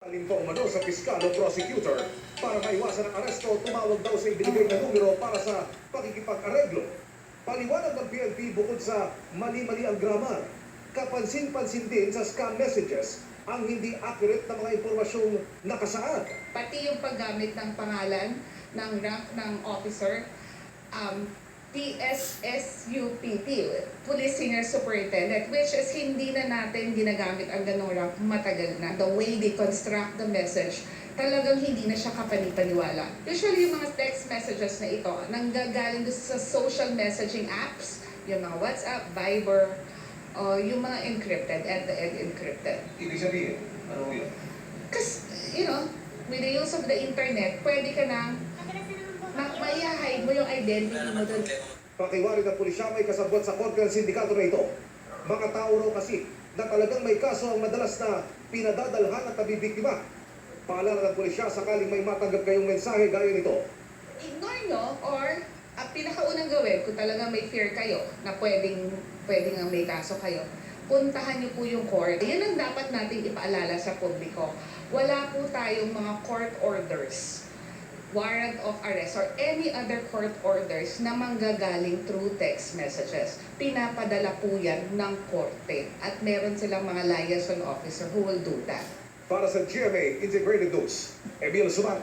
Alinto umano sa piskal o prosecutor para maiwasan ang aresto, tumawag daw sa ibinigay na numero para sa pakikipag-areglo. Paliwanag ng PNP bukod sa mali-mali ang grammar, kapansin-pansin din sa scam messages ang hindi accurate na mga impormasyong nakasaad. Pati yung paggamit ng pangalan ng rank ng officer, PSSUPT, Police Senior Superintendent, which is hindi na natin ginagamit ang ganong rank matagal na. The way they construct the message, talagang hindi na siya kapanipaniwala. Usually yung mga text messages na ito, nanggagaling sa social messaging apps, yung mga WhatsApp, Viber, yung mga encrypted, end-to-end encrypted. Ibig sabihin, ano yun? Kasi, with the use of the internet, pwede ka nang maiahide mo yung identity mo doon. Pakiwari ng pulisya may kasabot sa korte ng sindikato na ito. Mga tao raw kasi na talagang may kaso ang madalas na pinadadalhan at nabibiktima. Paalala ng pulisya sakaling may matanggap kayong mensahe gaya nito. Ignore nyo or pinakaunang gawin kung talagang may fear kayo na pwedeng nga may kaso kayo, puntahan nyo po yung court. Yan ang dapat nating ipaalala sa publiko. Wala po tayong mga court orders, warrant of arrest, or any other court orders na manggagaling through text messages. Pinapadala po yan ng korte at meron silang mga liaison officer who will do that. Para sa GMA Integrated News, Emil Suman.